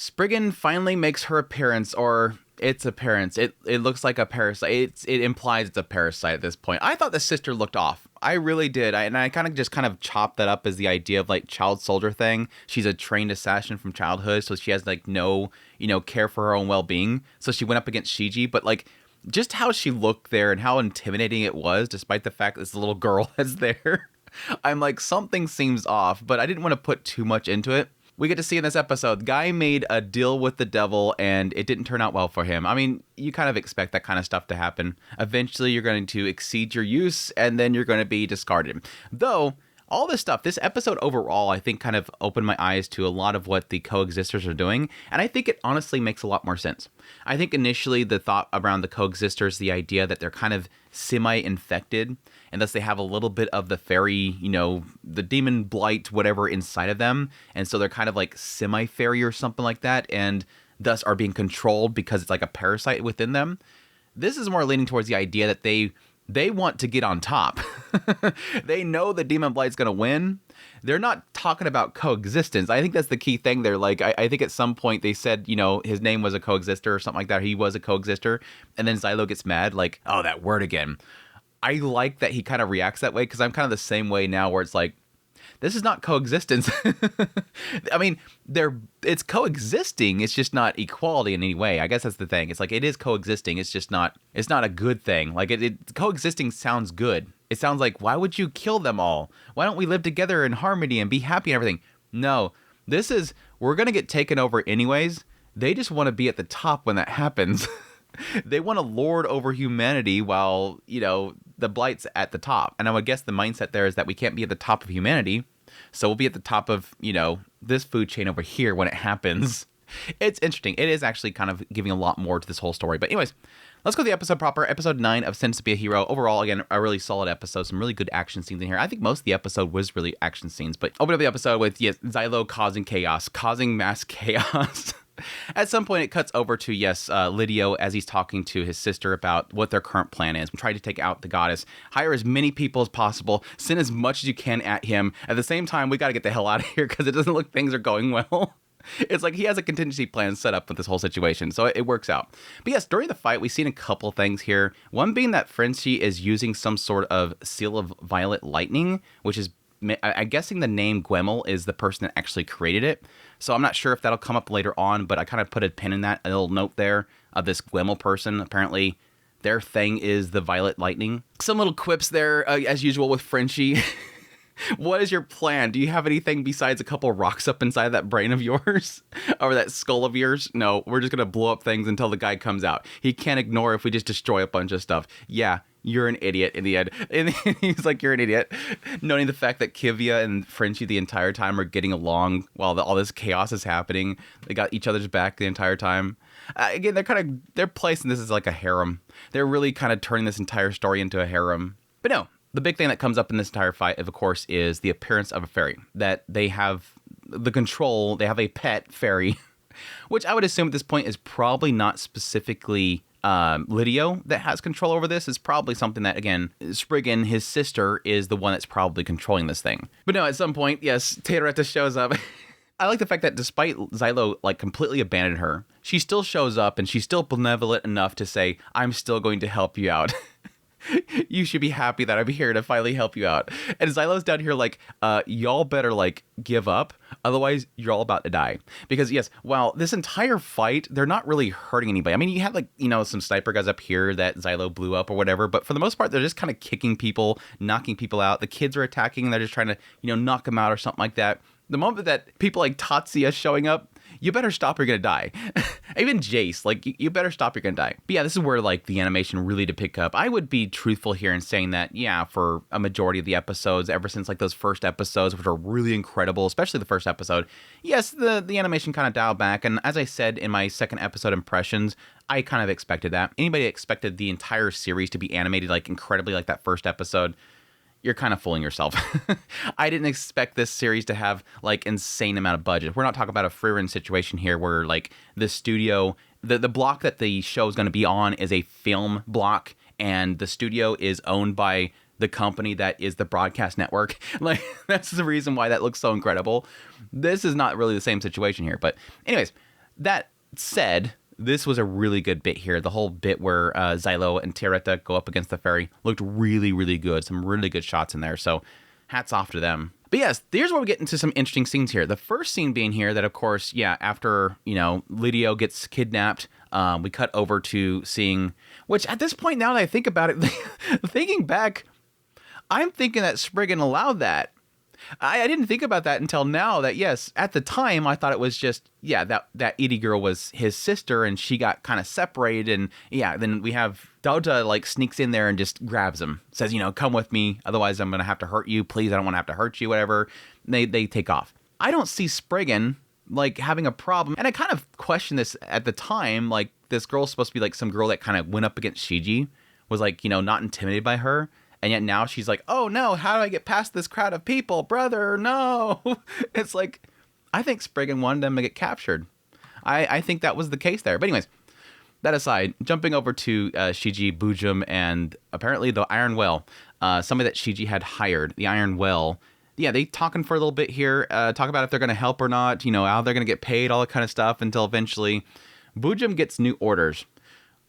Spriggan finally makes her appearance, or its appearance. It looks like a parasite. It implies it's a parasite at this point. I thought the sister looked off. I really did. I kind of chopped that up as the idea of like child soldier thing. She's a trained assassin from childhood, so she has like no, care for her own well-being. So she went up against Shiji, but like just how she looked there and how intimidating it was, despite the fact that this little girl is there. I'm like, something seems off, but I didn't want to put too much into it. We get to see in this episode, Guy made a deal with the devil and it didn't turn out well for him. I mean, you kind of expect that kind of stuff to happen. Eventually, you're going to exceed your use and then you're going to be discarded. Though, all this stuff, this episode overall, I think kind of opened my eyes to a lot of what the Coexisters are doing. And I think it honestly makes a lot more sense. I think initially the thought around the Coexisters, the idea that they're kind of semi-infected, and thus they have a little bit of the fairy, the demon blight, whatever inside of them. And so they're kind of like semi-fairy or something like that, and thus are being controlled because it's like a parasite within them. This is more leaning towards the idea that they want to get on top. They know the demon blight's going to win. They're not talking about coexistence. I think that's the key thing there. Like, I think at some point they said, his name was a coexister or something like that. He was a coexister. And then Xylo gets mad, like, oh, that word again. I like that he kind of reacts that way because I'm kind of the same way now where it's like, this is not coexistence. I mean, it's coexisting. It's just not equality in any way. I guess that's the thing. It's like, it is coexisting. It's just not, it's not a good thing. Like coexisting sounds good. It sounds like, why would you kill them all? Why don't we live together in harmony and be happy and everything? No, this is, we're going to get taken over anyways. They just want to be at the top when that happens. They want to lord over humanity while, the blight's at the top. And I would guess the mindset there is that we can't be at the top of humanity. So we'll be at the top of, this food chain over here when it happens. It's interesting. It is actually kind of giving a lot more to this whole story. But anyways, let's go to the episode proper. Episode 9 of Sense to Be a Hero. Overall, again, a really solid episode. Some really good action scenes in here. I think most of the episode was really action scenes. But open up the episode with, Xylo causing chaos. Causing mass chaos. At some point, it cuts over to, Lidio as he's talking to his sister about what their current plan is. Try to take out the goddess. Hire as many people as possible. Send as much as you can at him. At the same time, we got to get the hell out of here because it doesn't look things are going well. It's like he has a contingency plan set up with this whole situation, so it works out. But yes, during the fight, we've seen a couple things here. One being that Frenchie is using some sort of seal of violet lightning, which is, I'm guessing the name Gwemel is the person that actually created it. So I'm not sure if that'll come up later on, but I kind of put a pin in that, a little note there of this Gwemel person. Apparently, their thing is the violet lightning. Some little quips there, as usual, with Frenchie. What is your plan? Do you have anything besides a couple rocks up inside that brain of yours? Or that skull of yours? No, we're just going to blow up things until the guy comes out. He can't ignore if we just destroy a bunch of stuff. Yeah, you're an idiot in the end. And he's like, you're an idiot. Noting the fact that Kivia and Frenchie the entire time are getting along while all this chaos is happening. They got each other's back the entire time. Again, they're placing this as like a harem. They're really kind of turning this entire story into a harem. But no. The big thing that comes up in this entire fight, of course, is the appearance of a fairy. That they have the control, they have a pet fairy, which I would assume at this point is probably not specifically Lidio that has control over this. It's probably something that, again, Spriggan, his sister, is the one that's probably controlling this thing. But no, at some point, yes, Tatera shows up. I like the fact that despite Xylo completely abandoning her, she still shows up and she's still benevolent enough to say, I'm still going to help you out. You should be happy that I'm here to finally help you out. And Xylo's down here like, y'all better give up. Otherwise, you're all about to die. Because yes, while this entire fight, they're not really hurting anybody. I mean, you have some sniper guys up here that Xylo blew up or whatever. But for the most part, they're just kind of kicking people, knocking people out. The kids are attacking and they're just trying to, knock them out or something like that. The moment that people like Tatsuya showing up, you better stop, you're gonna die. Even Jace, you better stop, you're gonna die. But yeah, this is where the animation really to pick up. I would be truthful here in saying that, yeah, for a majority of the episodes, ever since those first episodes, which are really incredible, especially the first episode, yes, the animation kind of dialed back. And as I said in my second episode impressions, I kind of expected that. Anybody expected the entire series to be animated incredibly like that first episode, you're kind of fooling yourself. I didn't expect this series to have insane amount of budget. We're not talking about a free run situation here where the studio, the block that the show is going to be on is a film block and the studio is owned by the company that is the broadcast network. That's the reason why that looks so incredible. This is not really the same situation here. But anyways, That said, this was a really good bit here. The whole bit where Xylo and Tatera go up against the fairy looked really, really good. Some really good shots in there. So hats off to them. But yes, here's where we get into some interesting scenes here. The first scene being here that, of course, after, Lidio gets kidnapped, we cut over to seeing, which at this point, now that I think about it, thinking back, I'm thinking that Spriggan allowed that. I didn't think about that until now that, yes, at the time, I thought it was just, that Edie girl was his sister and she got kind of separated. And then we have Dota like sneaks in there and just grabs him, says, come with me. Otherwise, I'm going to have to hurt you. Please, I don't want to have to hurt you, whatever. They take off. I don't see Spriggan like having a problem. And I kind of questioned this at the time. Like, this girl's supposed to be like some girl that kind of went up against Shiji, was like, not intimidated by her. And yet now she's like, oh no, how do I get past this crowd of people? Brother, no. It's like, I think Spriggan wanted them to get captured. I think that was the case there. But anyways, that aside, jumping over to Shiji, Buum, and apparently the Iron Well, somebody that Shiji had hired, the Iron Well. Yeah, they talking for a little bit here, talk about if they're going to help or not, how they're going to get paid, all that kind of stuff, until eventually Buum gets new orders.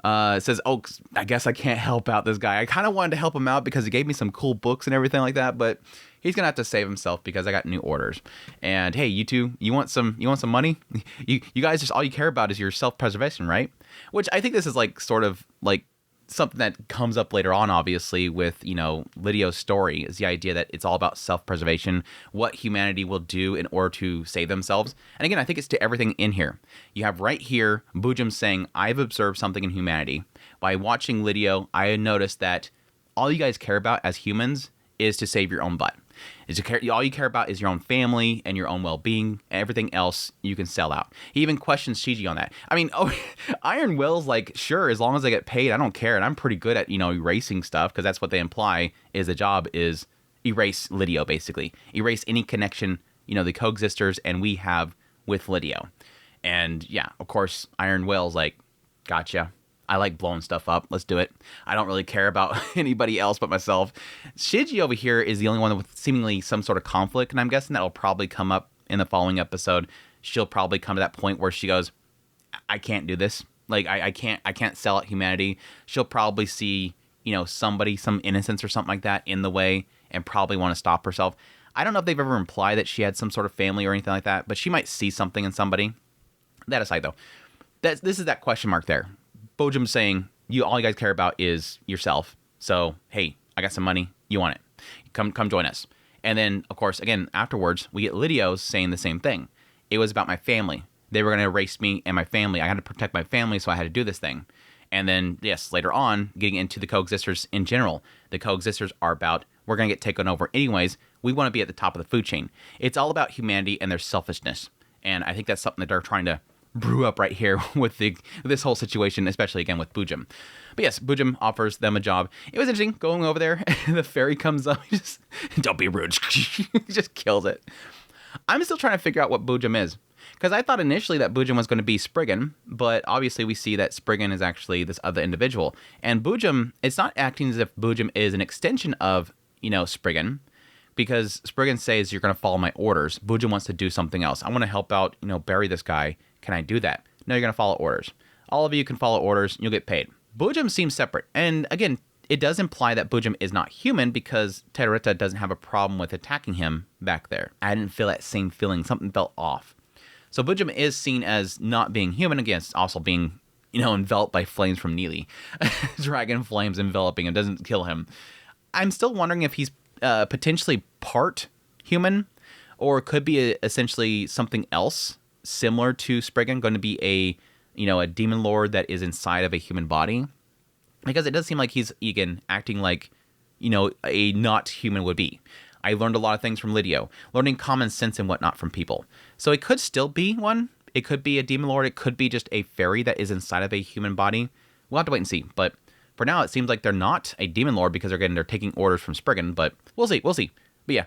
Says, oh, I guess I can't help out this guy. I kind of wanted to help him out because he gave me some cool books and everything like that, but he's gonna have to save himself because I got new orders. And hey, you two, you want some money? You guys just all you care about is your self-preservation, right? Which I think this is like sort of like something that comes up later on, obviously, with, Lidio's story, is the idea that it's all about self-preservation, what humanity will do in order to save themselves. And again, I think it's to everything in here. You have right here, Buum saying, I've observed something in humanity. By watching Lidio, I had noticed that all you guys care about as humans is to save your own butt. All you care about is your own family and your own well-being. Everything else you can sell out. He even questions Shiji on that. I mean, Iron Will's like, sure, as long as I get paid, I don't care. And I'm pretty good at, erasing stuff, because that's what they imply is the job is erase Lidio, basically. Erase any connection, the Coexisters and we have with Lidio. And yeah, of course, Iron Will's like, gotcha. I like blowing stuff up. Let's do it. I don't really care about anybody else but myself. Shiji over here is the only one with seemingly some sort of conflict, and I'm guessing that'll probably come up in the following episode. She'll probably come to that point where she goes, I can't do this. Like, I can't sell out humanity. She'll probably see, somebody, some innocence or something like that in the way, and probably want to stop herself. I don't know if they've ever implied that she had some sort of family or anything like that, but she might see something in somebody. That aside, though, this is that question mark there. Buum saying, all you guys care about is yourself. So, hey, I got some money. You want it. Come join us. And then, of course, again, afterwards, we get Lidio's saying the same thing. It was about my family. They were going to erase me and my family. I had to protect my family, so I had to do this thing. And then, yes, later on, getting into the Coexisters in general. The Coexisters are about, we're going to get taken over anyways. We want to be at the top of the food chain. It's all about humanity and their selfishness. And I think that's something that they're trying to brew up right here with this whole situation, especially again with Buum. But yes, Buum offers them a job. It was interesting going over there. The fairy comes up, just don't be rude. He just kills it. I'm still trying to figure out what Buum is, because I thought initially that Buum was going to be Spriggan, but obviously we see that Spriggan is actually this other individual. And Buum, it's not acting as if Buum is an extension of Spriggan, because Spriggan says you're going to follow my orders. Buum wants to do something else. I want to help out, bury this guy. Can I do that? No, you're going to follow orders. All of you can follow orders. You'll get paid. Buum seems separate. And again, it does imply that Buum is not human, because Tatera doesn't have a problem with attacking him back there. I didn't feel that same feeling. Something felt off. So Buum is seen as not being human, against also being, enveloped by flames from Neely. Dragon flames enveloping him, doesn't kill him. I'm still wondering if he's potentially part human, or could be essentially something else similar to Spriggan, going to be a demon lord that is inside of a human body, because it does seem like he's again acting like a not human would be. I learned a lot of things from Lidio, learning common sense and whatnot from people. So it could still be one. It could be a demon lord. It could be just a fairy that is inside of a human body. We'll have to wait and see. But for now, it seems like they're not a demon lord, because they're taking orders from Spriggan. But we'll see. But yeah,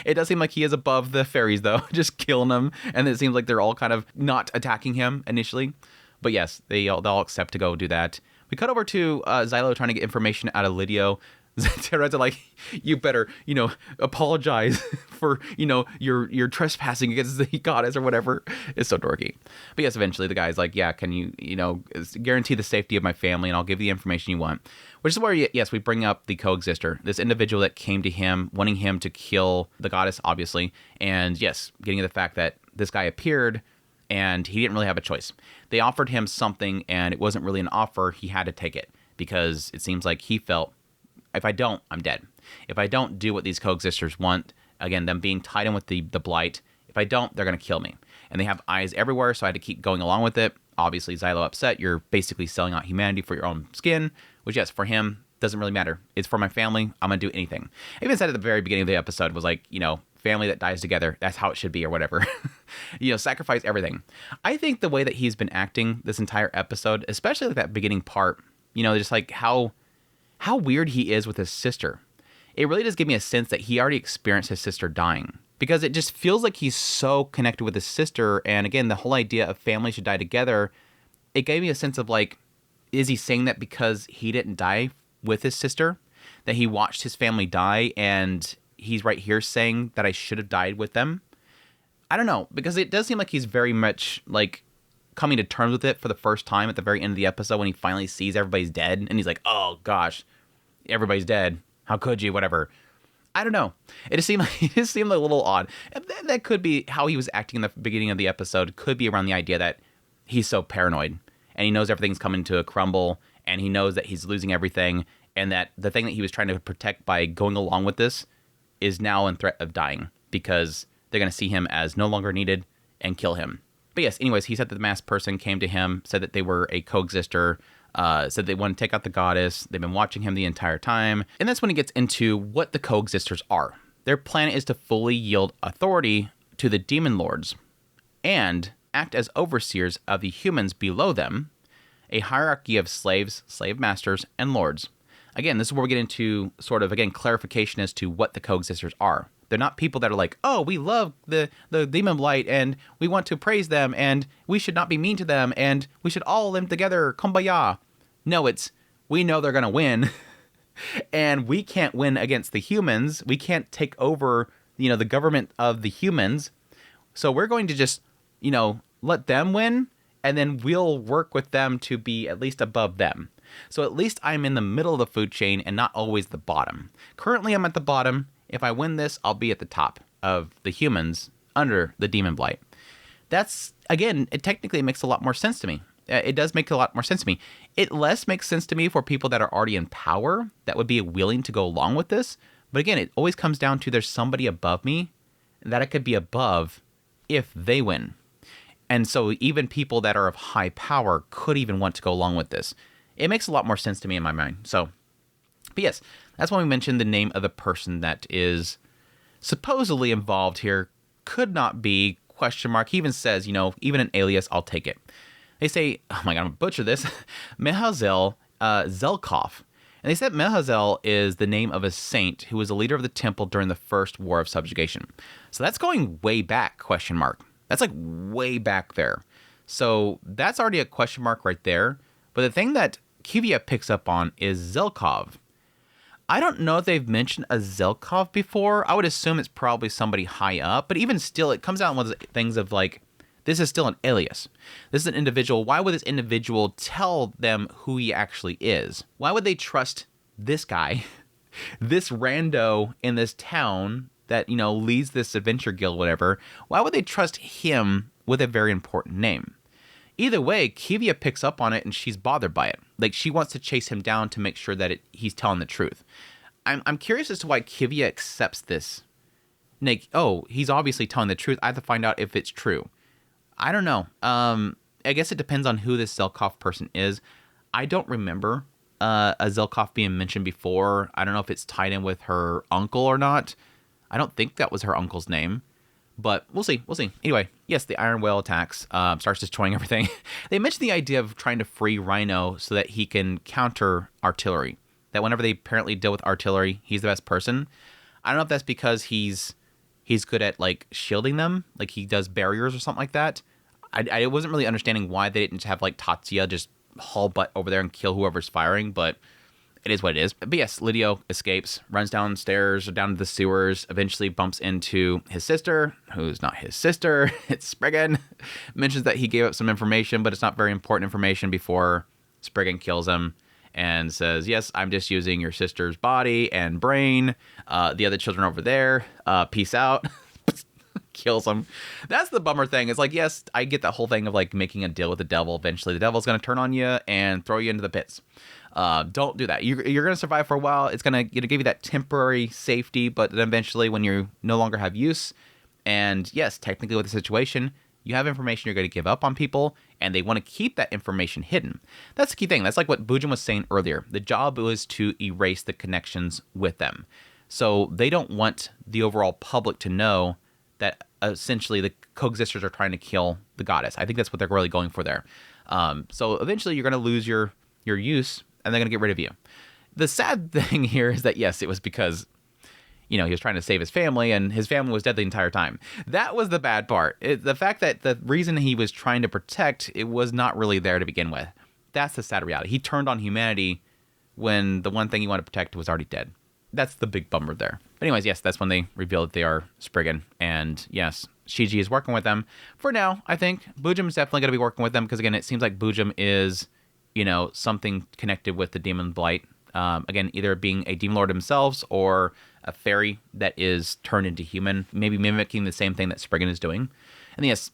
it does seem like he is above the fairies, though, just killing them. And it seems like they're all kind of not attacking him initially. But yes, they'll accept to go do that. We cut over to Xylo trying to get information out of Lidio. Tatera to like, you better, apologize for, your trespassing against the goddess or whatever. It's so dorky. But yes, eventually the guy's like, yeah, can you, guarantee the safety of my family and I'll give you the information you want. Which is where, yes, we bring up the Coexister, this individual that came to him, wanting him to kill the goddess, obviously. And yes, getting to the fact that this guy appeared and he didn't really have a choice. They offered him something and it wasn't really an offer. He had to take it because it seems like he felt, if I don't, I'm dead. If I don't do what these Coexisters want, again, them being tied in with the blight, if I don't, they're going to kill me. And they have eyes everywhere, so I had to keep going along with it. Obviously, Xylo upset. You're basically selling out humanity for your own skin, which, yes, for him, doesn't really matter. It's for my family. I'm going to do anything. I even said at the very beginning of the episode was like, family that dies together, that's how it should be or whatever. Sacrifice everything. I think the way that he's been acting this entire episode, especially like that beginning part, just like how weird he is with his sister. It really does give me a sense that he already experienced his sister dying. Because it just feels like he's so connected with his sister. And again, the whole idea of family should die together, it gave me a sense of like, is he saying that because he didn't die with his sister? That he watched his family die and he's right here saying that I should have died with them? I don't know. Because it does seem like he's very much like coming to terms with it for the first time at the very end of the episode when he finally sees everybody's dead. And he's like, oh gosh, everybody's dead. How could you? Whatever. I don't know. It just seemed a little odd. That could be how he was acting in the beginning of the episode. Could be around the idea that he's so paranoid and he knows everything's coming to a crumble and he knows that he's losing everything and that the thing that he was trying to protect by going along with this is now in threat of dying because they're going to see him as no longer needed and kill him. But yes, anyways, he said that the masked person came to him, said that they were a Coexister, said they want to take out the goddess. They've been watching him the entire time. And that's when he gets into what the Coexisters are. Their plan is to fully yield authority to the demon lords and act as overseers of the humans below them, a hierarchy of slaves, slave masters, and lords. Again, this is where we get into sort of, again, clarification as to what the Coexisters are. They're not people that are like, oh, we love the demon blight and we want to praise them and we should not be mean to them and we should all live together, kumbaya. No, it's, we know they're going to win and we can't win against the humans. We can't take over, the government of the humans. So we're going to just, let them win and then we'll work with them to be at least above them. So at least I'm in the middle of the food chain and not always the bottom. Currently, I'm at the bottom. If I win this, I'll be at the top of the humans under the demon blight. That's, again, it technically makes a lot more sense to me. It does make a lot more sense to me. It less makes sense to me for people that are already in power that would be willing to go along with this. But again, it always comes down to there's somebody above me that I could be above if they win. And so even people that are of high power could even want to go along with this. It makes a lot more sense to me in my mind. So, but yes, that's when we mentioned the name of the person that is supposedly involved here. Could not be, question mark. He even says, even an alias, I'll take it. They say, oh my God, I'm going to butcher this, Mehazel Zelkov. And they said Mehazel is the name of a saint who was a leader of the temple during the first war of subjugation. So that's going way back, question mark. That's like way back there. So that's already a question mark right there. But the thing that Kivia picks up on is Zelkov. I don't know if they've mentioned a Zelkov before. I would assume it's probably somebody high up. But even still, it comes out in one of the things of like, this is still an alias. This is an individual. Why would this individual tell them who he actually is? Why would they trust this guy, this rando in this town that, leads this adventure guild, whatever? Why would they trust him with a very important name? Either way, Kivia picks up on it and she's bothered by it. Like, she wants to chase him down to make sure that he's telling the truth. I'm curious as to why Kivia accepts this. Like, oh, he's obviously telling the truth. I have to find out if it's true. I don't know. I guess it depends on who this Zelkov person is. I don't remember a Zelkov being mentioned before. I don't know if it's tied in with her uncle or not. I don't think that was her uncle's name. But we'll see. Anyway, yes, the Iron Whale attacks, starts destroying everything. They mentioned the idea of trying to free Rhino so that he can counter artillery. That whenever they apparently deal with artillery, he's the best person. I don't know if that's because he's good at, like, shielding them. Like, he does barriers or something like that. I wasn't really understanding why they didn't have, like, Tatsuya just haul butt over there and kill whoever's firing. But it is what it is. But yes, Lydio escapes, runs downstairs or down to the sewers, eventually bumps into his sister, who's not his sister. It's Spriggan. Mentions that he gave up some information, but it's not very important information before Spriggan kills him and says, yes, I'm just using your sister's body and brain. The other children over there, peace out. Kills him. That's the bummer thing. It's like, yes, I get that whole thing of like making a deal with the devil. Eventually, the devil's going to turn on you and throw you into the pits. Don't do that. You're going to survive for a while. It's going to give you that temporary safety, but then eventually when you no longer have use, and yes, technically with the situation, you have information you're going to give up on people, and they want to keep that information hidden. That's the key thing. That's like what Buum was saying earlier. The job was to erase the connections with them. So they don't want the overall public to know that essentially the Coexisters are trying to kill the goddess. I think that's what they're really going for there. So eventually you're going to lose your use, and they're going to get rid of you. The sad thing here is that, yes, it was because, he was trying to save his family, and his family was dead the entire time. That was the bad part. The fact that the reason he was trying to protect, it was not really there to begin with. That's the sad reality. He turned on humanity when the one thing he wanted to protect was already dead. That's the big bummer there. But anyways, yes, that's when they reveal that they are Spriggan. And yes, Shiji is working with them. For now, I think Buum is definitely going to be working with them because, again, it seems like Buum is, something connected with the Demon Blight. Again, either being a demon lord themselves or a fairy that is turned into human, maybe mimicking the same thing that Spriggan is doing. And yes,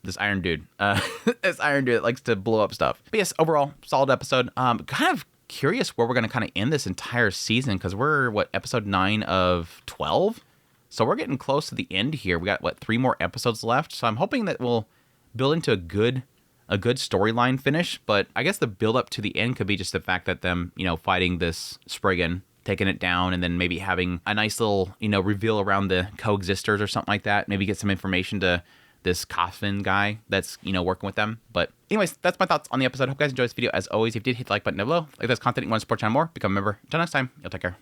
this iron dude that likes to blow up stuff. But yes, overall, solid episode. Kind of curious where we're going to kind of end this entire season, because we're episode 9 of 12, so we're getting close to the end here. We got 3 more episodes left, so I'm hoping that we'll build into a good storyline finish. But I guess the build up to the end could be just the fact that them fighting this Spriggan, taking it down, and then maybe having a nice little reveal around the Coexisters or something like that. Maybe get some information to this coffin guy that's, working with them. But anyways, that's my thoughts on the episode. Hope you guys enjoyed this video. As always, if you did, hit the like button down below. Like this content, you want to support channel more, become a member. Until next time, you'll take care.